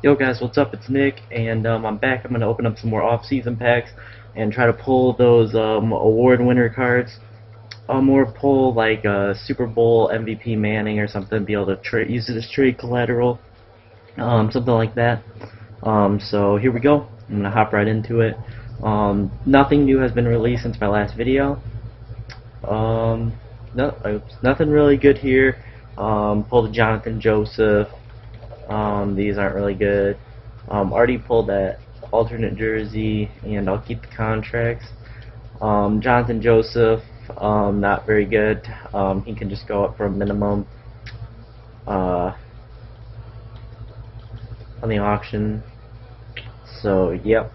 Yo guys, what's up? It's Nick, and I'm back. I'm going to open up some more off-season packs and try to pull those award winner cards. Or pull like Super Bowl MVP Manning or something, be able to use it as trade collateral, something like that. So here we go. I'm going to hop right into it. Nothing new has been released since my last video. Nothing really good here. Pulled a Jonathan Joseph. These aren't really good. Already pulled that alternate jersey, and I'll keep the contracts. Jonathan Joseph, not very good. He can just go up for a minimum on the auction. So, yep.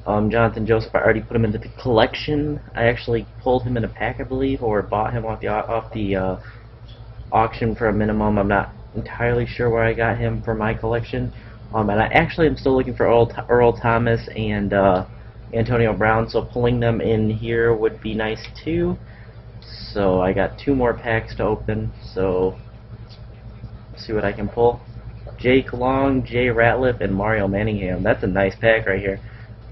Jonathan Joseph, I already put him into the collection. I actually pulled him in a pack, I believe, or bought him off the auction for a minimum. I'm not entirely sure where I got him for my collection. And I actually am still looking for Earl Thomas and Antonio Brown, so pulling them in here would be nice too. So I got 2 more packs to open, so let's see what I can pull. Jake Long, Jay Ratliff, and Mario Manningham. That's a nice pack right here.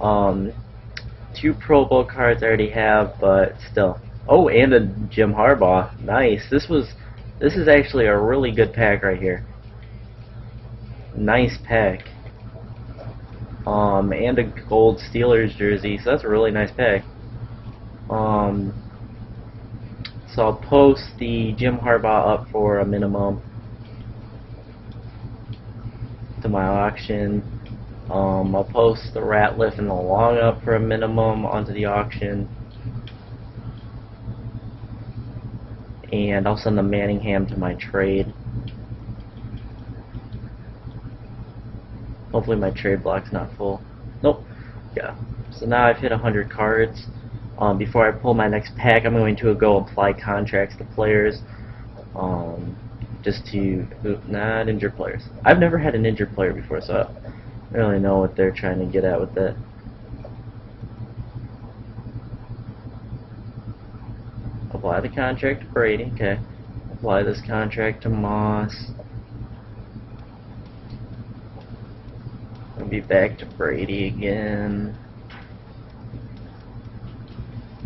2 Pro Bowl cards I already have, but still. Oh, and a Jim Harbaugh. Nice. This is actually a really good pack right here. Nice pack. And a gold Steelers jersey, so that's a really nice pack. So I'll post the Jim Harbaugh up for a minimum to my auction. I'll post the Ratliff and the Long up for a minimum onto the auction. And I'll send the Manningham to my trade. Hopefully my trade block's not full. Nope. Yeah. So now I've hit 100 cards. Before I pull my next pack, I'm going to go apply contracts to players. Just to not injured players. I've never had an injured player before, so I don't really know what they're trying to get at with that. Apply the contract to Brady. Okay. Apply this contract to Moss. I'll be back to Brady again.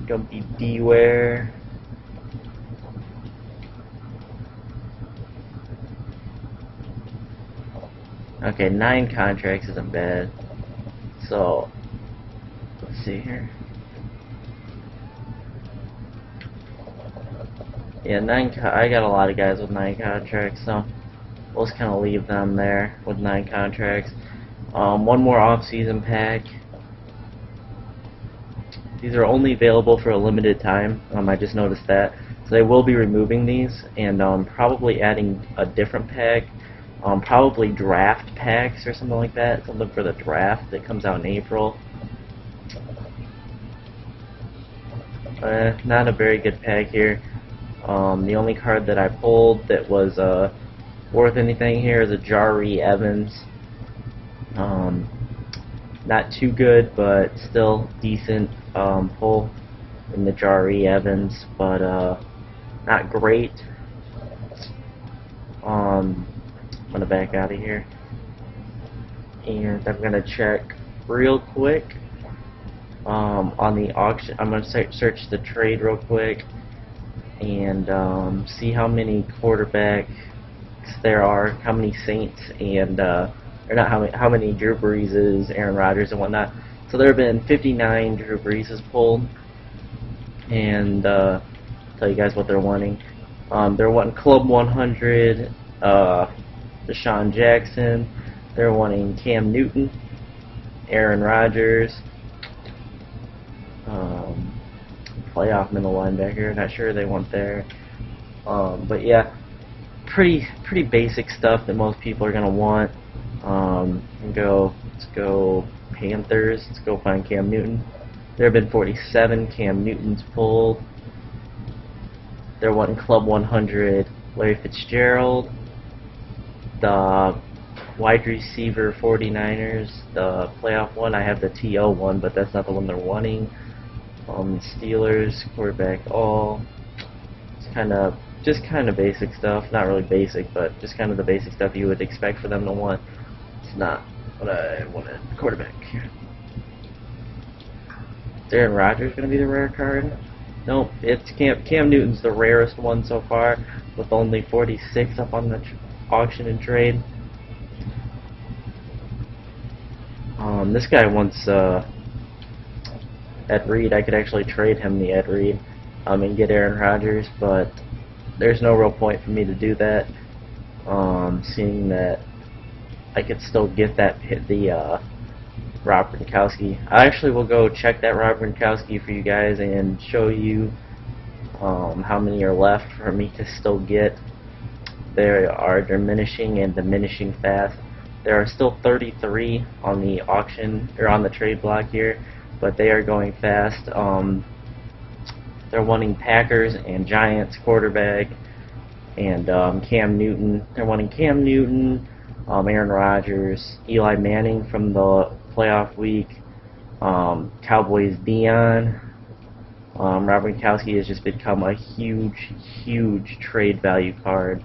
Gonna be Beware. Okay, 9 contracts isn't bad. So let's see here. Yeah, I got a lot of guys with 9 contracts, so we'll just kind of leave them there with 9 contracts. 1 more off-season pack. These are only available for a limited time. I just noticed that. So they will be removing these and probably adding a different pack. Probably draft packs or something like that. Something for the draft that comes out in April. Not a very good pack here. The only card that I pulled that was worth anything here is a Jari Evans. Not too good, but still decent pull in the Jari Evans, but not great. I'm gonna back out of here, and I'm gonna check real quick on the auction. I'm gonna search the trade real quick and see how many quarterbacks there are, how many Saints and or not how many Drew Breeses, Aaron Rodgers, and whatnot. So there have been 59 Drew Breeses pulled, and tell you guys what they're wanting. They're wanting Club 100, Deshaun Jackson. They're wanting Cam Newton, Aaron Rodgers, playoff middle linebacker. Not sure they want there, but yeah, pretty basic stuff that most people are gonna want. Let's go Panthers. Let's go find Cam Newton. There have been 47 Cam Newtons pulled. They're wanting Club 100 Larry Fitzgerald. The wide receiver 49ers, the playoff one. I have the TO one, but that's not the one they're wanting. Steelers quarterback all. It's just kind of basic stuff. Not really basic, but just kind of the basic stuff you would expect for them to want. It's not But I wanted quarterback. Is Aaron Rodgers going to be the rare card? Nope, it's Cam Newton's the rarest one so far, with only 46 up on the auction and trade. This guy wants Ed Reed. I could actually trade him the Ed Reed and get Aaron Rodgers, but there's no real point for me to do that, seeing that I could still get the Rob Gronkowski. I actually will go check that Rob Gronkowski for you guys and show you how many are left for me to still get. They are diminishing and diminishing fast. There are still 33 on the auction or on the trade block here, but they are going fast. They're wanting Packers and Giants quarterback and Cam Newton. They're wanting Cam Newton, Aaron Rodgers, Eli Manning from the playoff week, Cowboys Dion. Robert Gronkowski has just become a huge trade value card.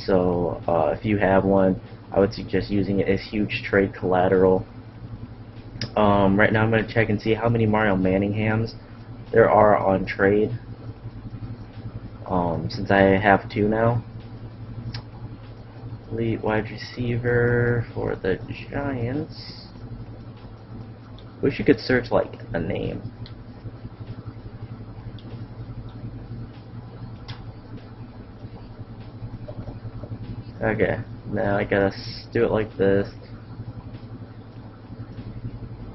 So if you have one, I would suggest using it as huge trade collateral. Right now I'm going to check and see how many Mario Manninghams there are on trade, since I have 2 now. Elite wide receiver for the Giants. Wish you could search like a name. Okay, now I gotta do it like this.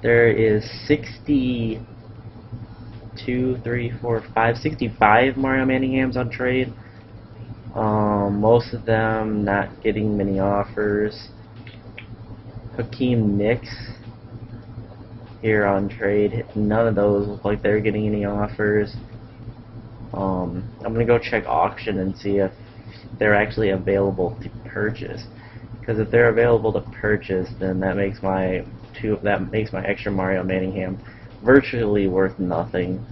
There is 65 Mario Manninghams on trade. Most of them not getting many offers. Hakeem Nicks here on trade. None of those look like they're getting any offers. I'm gonna go check auction and see if they're actually available to purchase. Because if they're available to purchase, then that makes my extra Mario Manningham virtually worth nothing.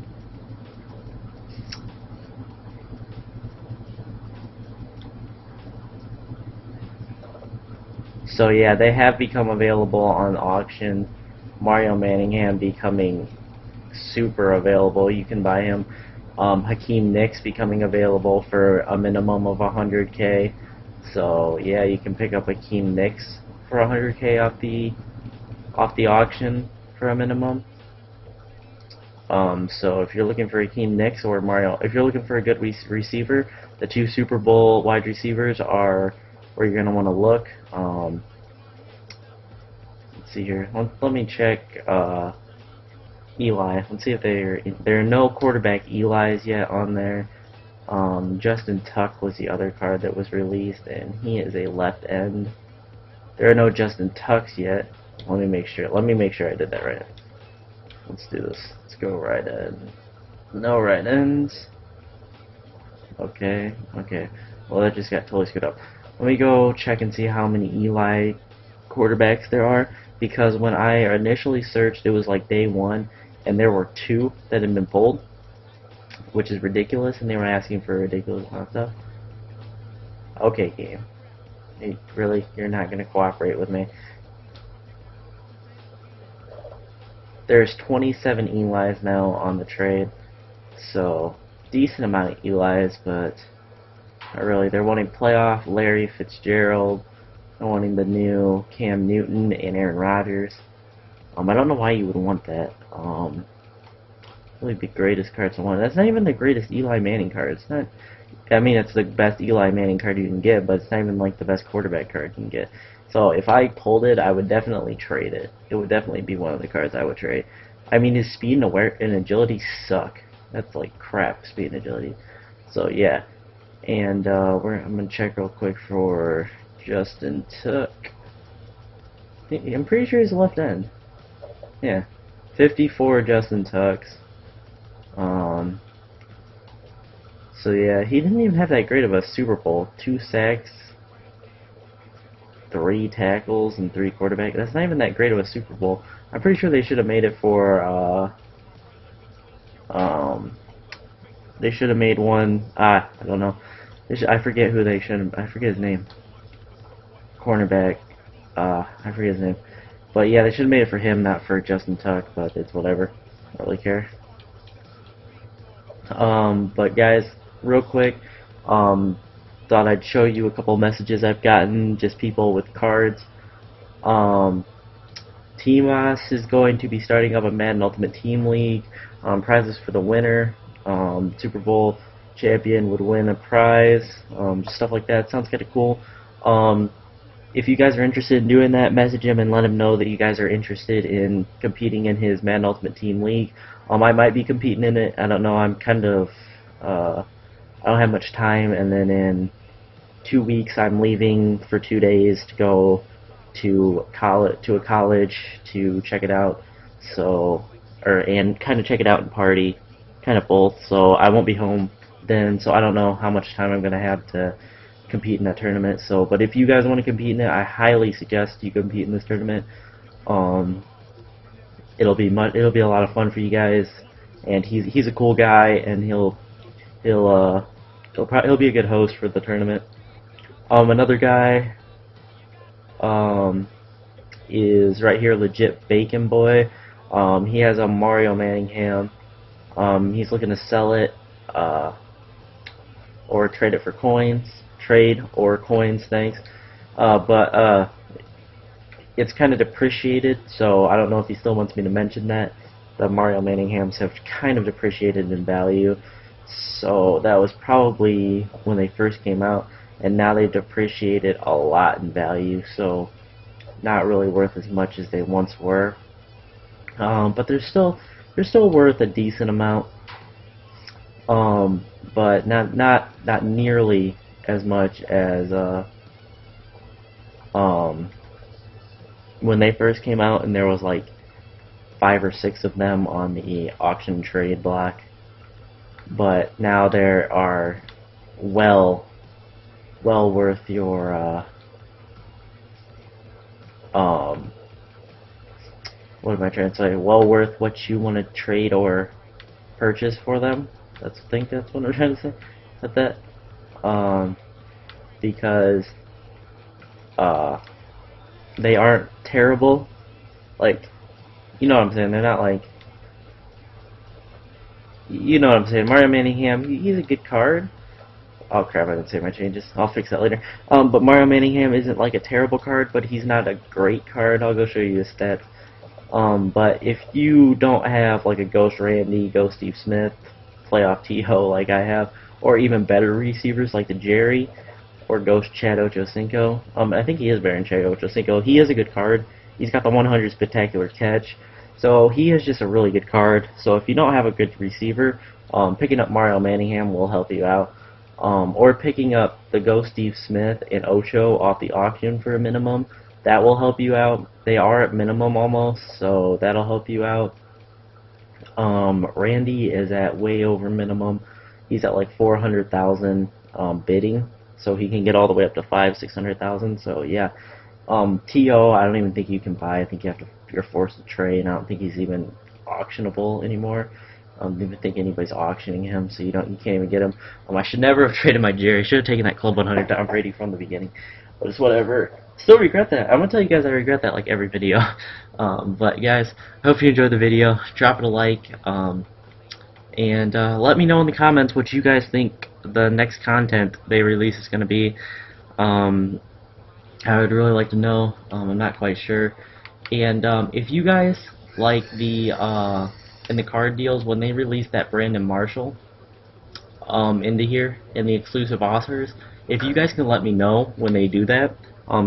So yeah, they have become available on auction. Mario Manningham becoming super available. You can buy him. Hakeem Nicks becoming available for a minimum of 100K. So yeah, you can pick up Hakeem Nicks for 100K off the auction for a minimum. So if you're looking for Hakeem Nicks or Mario, if you're looking for a good receiver, the 2 Super Bowl wide receivers are where you're gonna want to look. Let's see here. Let me check Eli. Let's see if there are no quarterback Eli's yet on there. Justin Tuck was the other card that was released, and he is a left end. There are no Justin Tucks yet. Let me make sure I did that right. Let's do this. Let's go right end. No right ends. Okay. Well, that just got totally screwed up. Let me go check and see how many Eli quarterbacks there are, because when I initially searched, it was like day 1, and there were 2 that had been pulled, which is ridiculous, and they were asking for a ridiculous amount of stuff. Okay, game. Hey, really? You're not going to cooperate with me? There's 27 Eli's now on the trade, so decent amount of Eli's, but not really. They're wanting playoff Larry Fitzgerald. They're wanting the new Cam Newton and Aaron Rodgers. I don't know why you would want that. Really the greatest cards I want. That's not even the greatest Eli Manning card. It's not. I mean, it's the best Eli Manning card you can get, but it's not even like the best quarterback card you can get. So if I pulled it, I would definitely trade it. It would definitely be one of the cards I would trade. I mean, his speed and agility suck. That's like crap, speed and agility. So yeah, and I'm gonna check real quick for Justin Tuck. I'm pretty sure he's a left end. Yeah, 54 Justin Tucks. So yeah, he didn't even have that great of a Super Bowl. 2 sacks, 3 tackles, and 3 quarterbacks. That's not even that great of a Super Bowl. I'm pretty sure they should have made it for, they should have made one, I don't know. I forget who they should have, I forget his name. Cornerback, I forget his name. But yeah, they should have made it for him, not for Justin Tuck, but it's whatever. I don't really care. But guys, real quick, thought I'd show you a couple messages I've gotten, just people with cards. TMOS is going to be starting up a Madden Ultimate Team League. Prizes for the winner. Super Bowl champion would win a prize. Stuff like that. Sounds kind of cool. If you guys are interested in doing that, message him and let him know that you guys are interested in competing in his Madden Ultimate Team League. I might be competing in it. I don't know. I'm kind of I don't have much time, and then in 2 weeks I'm leaving for 2 days to go to a college to check it out. So, and kind of check it out and party, kind of both. So I won't be home then. So I don't know how much time I'm gonna have to compete in that tournament. So, but if you guys want to compete in it, I highly suggest you compete in this tournament. It'll be a lot of fun for you guys, and he's a cool guy, and he'll be a good host for the tournament. Another guy is right here, Legit Bacon Boy. He has a Mario Manningham. He's looking to sell it or trade it for coins. Trade or coins, thanks. But it's kind of depreciated, so I don't know if he still wants me to mention that. The Mario Manninghams have kind of depreciated in value, so that was probably when they first came out, and now they've depreciated a lot in value, so not really worth as much as they once were. But they're still worth a decent amount, but not nearly as much as when they first came out, and there was like 5 or 6 of them on the auction trade block. But now there are well worth your what am I trying to say? Well worth what you want to trade or purchase for them. I think that's what I'm trying to say. Because they aren't terrible. Like, you know what I'm saying? They're not like, you know what I'm saying? Mario Manningham, he's a good card. Oh crap, I didn't save my changes. I'll fix that later. But Mario Manningham isn't like a terrible card, but he's not a great card. I'll go show you his stats. But if you don't have like a Ghost Randy, Ghost Steve Smith, Playoff T.O. like I have, or even better receivers like the Jerry or Ghost Chad Ochocinco, I think he is better than Chad Ochocinco. He is a good card. He's got the 100 spectacular catch. So he is just a really good card. So if you don't have a good receiver, picking up Mario Manningham will help you out. Or picking up the Ghost Steve Smith and Ocho off the auction for a minimum, that will help you out. They are at minimum almost, so that'll help you out. Randy is at way over minimum. He's at like 400,000 bidding, so he can get all the way up to 500,000-600,000. So yeah, T.O. I don't even think you can buy. I think you're forced to trade. I don't think he's even auctionable anymore. I don't even think anybody's auctioning him, so you can't even get him. I should never have traded my Jerry. I should have taken that Club 100 Tom Brady from the beginning, but it's whatever. Still regret that. I'm gonna tell you guys I regret that like every video. But guys, I hope you enjoyed the video. Drop it a like, and let me know in the comments what you guys think the next content they release is gonna be. I would really like to know. I'm not quite sure. And if you guys like the in the card deals, when they release that Brandon Marshall into here in the exclusive offers, if you guys can let me know when they do that,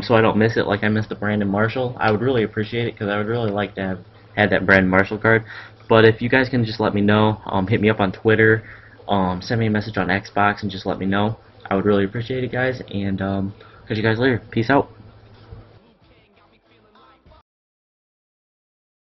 so I don't miss it like I missed the Brandon Marshall, I would really appreciate it, because I would really like to have had that Brandon Marshall card. But if you guys can just let me know, hit me up on Twitter, send me a message on Xbox, and just let me know, I would really appreciate it, guys. And catch you guys later. Peace out.